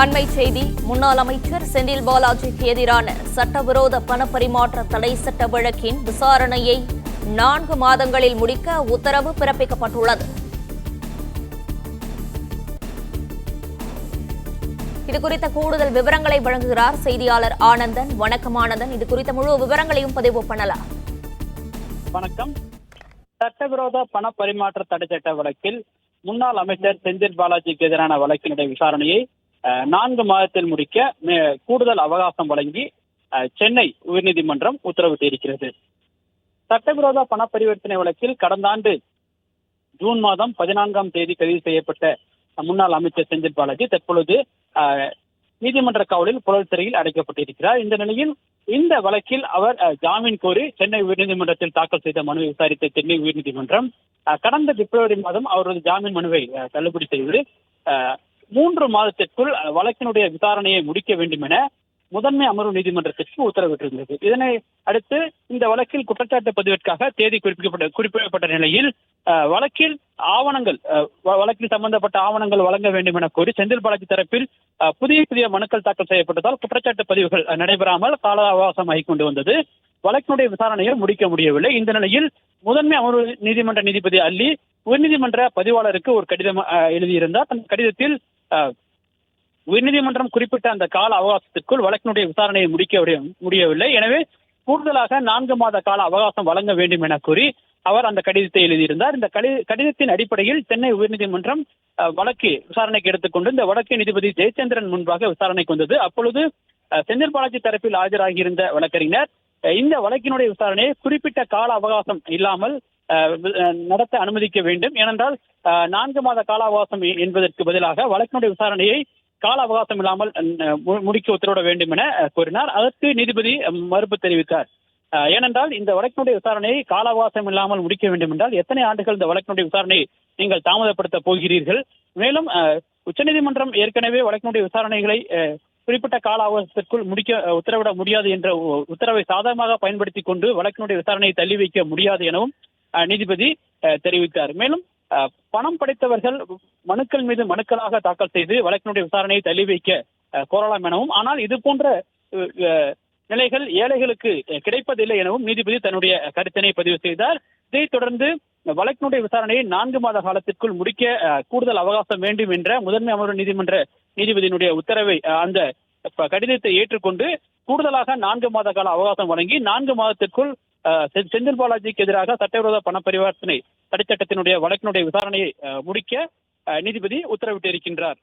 அண்மை செய்தி. முன்னாள் அமைச்சர் செந்தில் பாலாஜிக்கு எதிரான சட்டவிரோத பணப்பரிமாற்ற தடை சட்ட வழக்கின் விசாரணையை 4 மாதங்களில் முடிக்க உத்தரவு பிறப்பிக்கப்பட்டுள்ளது. இதுகுறித்த கூடுதல் விவரங்களை வழங்குகிறார் செய்தியாளர் ஆனந்தன். வணக்கம் ஆனந்தன், இது குறித்த முழு விவரங்களையும் பதிவு பண்ணலாம். வணக்கம். சட்டவிரோத பண பரிமாற்ற தடை சட்ட வழக்கில் முன்னாள் அமைச்சர் செந்தில் பாலாஜிக்கு எதிரான வழக்கினுடைய விசாரணையை 4 மாதத்தில் முடிக்க கூடுதல் அவகாசம் வழங்கி சென்னை உயர்நீதிமன்றம் உத்தரவிட்டிருக்கிறது. சட்டவிரோத பண பரிவர்த்தனை வழக்கில் கடந்த ஆண்டு ஜூன் மாதம் 14ஆம் தேதி கைது செய்யப்பட்ட முன்னாள் அமைச்சர் செந்தில் பாலாஜி தற்பொழுது நீதிமன்ற காவலில் புழல் சிறையில் அடைக்கப்பட்டிருக்கிறார். இந்த நிலையில் இந்த வழக்கில் அவர் ஜாமீன் கோரி சென்னை உயர்நீதிமன்றத்தில் தாக்கல் செய்த மனுவை விசாரித்த சென்னை உயர்நீதிமன்றம் கடந்த பிப்ரவரி மாதம் அவரது ஜாமீன் மனுவை தள்ளுபடி செய்து 3 மாதத்திற்குள் வழக்கினுடைய விசாரணையை முடிக்க வேண்டும் என முதன்மை அமர்வு நீதிமன்றத்திற்கு உத்தரவிட்டிருந்தது. இதனை அடுத்து இந்த வழக்கில் குற்றச்சாட்டு பதிவிற்காக தேதி குறிப்பிடப்பட்ட நிலையில் வழக்கில் வழக்கில் சம்பந்தப்பட்ட ஆவணங்கள் வழங்க வேண்டும் என கோரி செந்தில் பாலாஜி தரப்பில் புதிய மனுக்கள் தாக்கல் செய்யப்பட்டதால் குற்றச்சாட்டு பதிவுகள் நடைபெறாமல் கால அவகாசம் ஆகிக் கொண்டு வந்தது. வழக்கினுடைய விசாரணையை முடிக்க முடியவில்லை. இந்த நிலையில் முதன்மை அமர்வு நீதிமன்ற நீதிபதி அல்லி உயர்நீதிமன்ற பதிவாளருக்கு ஒரு கடிதம் எழுதியிருந்தார். அந்த கடிதத்தில் உயர்நீதிமன்றம் குறிப்பிட்ட அந்த கால அவகாசத்திற்குள் வழக்கினுடைய விசாரணையை முடிக்க முடியவில்லை. எனவே கூடுதலாக 4 மாத கால அவகாசம் வழங்க வேண்டும் என கூறி அவர் அந்த கடிதத்தை எழுதியிருந்தார். இந்த கடிதத்தின் அடிப்படையில் சென்னை உயர்நீதிமன்றம் வழக்கு விசாரணைக்கு எடுத்துக்கொண்டு இந்த வழக்கு நீதிபதி ஜெயச்சந்திரன் முன்பாக விசாரணைக்கு வந்தது. அப்பொழுது செந்தில் பாலாஜி தரப்பில் ஆஜராகியிருந்த வழக்கறிஞர் இந்த வழக்கினுடைய விசாரணையை குறிப்பிட்ட கால அவகாசம் இல்லாமல் நடத்த அனுமதிக்க வேண்டும். ஏனென்றால் 4 மாத கால அவகாசம் என்பதற்கு பதிலாக வழக்கினுடைய விசாரணையை கால அவகாசம் இல்லாமல் முடிக்க உத்தரவிட வேண்டும் என கூறினார். அதற்கு நீதிபதி மறுப்பு தெரிவித்தார். ஏனென்றால் இந்த வழக்கினுடைய விசாரணையை கால அவகாசம் இல்லாமல் முடிக்க வேண்டும் என்றால் எத்தனை ஆண்டுகள் இந்த வழக்கினுடைய விசாரணையை நீங்கள் தாமதப்படுத்த போகிறீர்கள்? மேலும் உச்சநீதிமன்றம் ஏற்கனவே வழக்கினுடைய விசாரணைகளை குறிப்பிட்ட கால அவகாசத்திற்குள் முடிக்க உத்தரவிட முடியாது என்ற உத்தரவை சாதகமாக பயன்படுத்தி கொண்டு வழக்கினுடைய விசாரணையை தள்ளி வைக்க முடியாது எனவும் நீதிபதி தெரிவித்தார். மேலும் பணம் படைத்தவர்கள் மனுக்கள் மீது மனுக்களாக தாக்கல் செய்து வழக்கினுடைய விசாரணையை தள்ளி வைக்க கோரலாம் எனவும், ஆனால் இது போன்ற நிலைகள் ஏழைகளுக்கு கிடைப்பதில்லை எனவும் நீதிபதி தன்னுடைய கருத்தினை பதிவு செய்தார். இதைத் தொடர்ந்து வழக்கினுடைய விசாரணையை 4 மாத காலத்திற்குள் முடிக்க கூடுதல் அவகாசம் வேண்டும் என்ற முதன்மை அமர்வு நீதிமன்ற நீதிபதியினுடைய உத்தரவை அந்த கடிதத்தை ஏற்றுக்கொண்டு கூடுதலாக 4 மாத கால அவகாசம் வழங்கி 4 மாதத்திற்குள் செந்தில் பாலாஜிக்கு எதிராக சட்டவிரோத பண பரிவர்த்தனை தடை சட்டத்தினுடைய வழக்கினுடைய விசாரணையை முடிக்க நீதிபதி உத்தரவிட்டிருக்கின்றார்.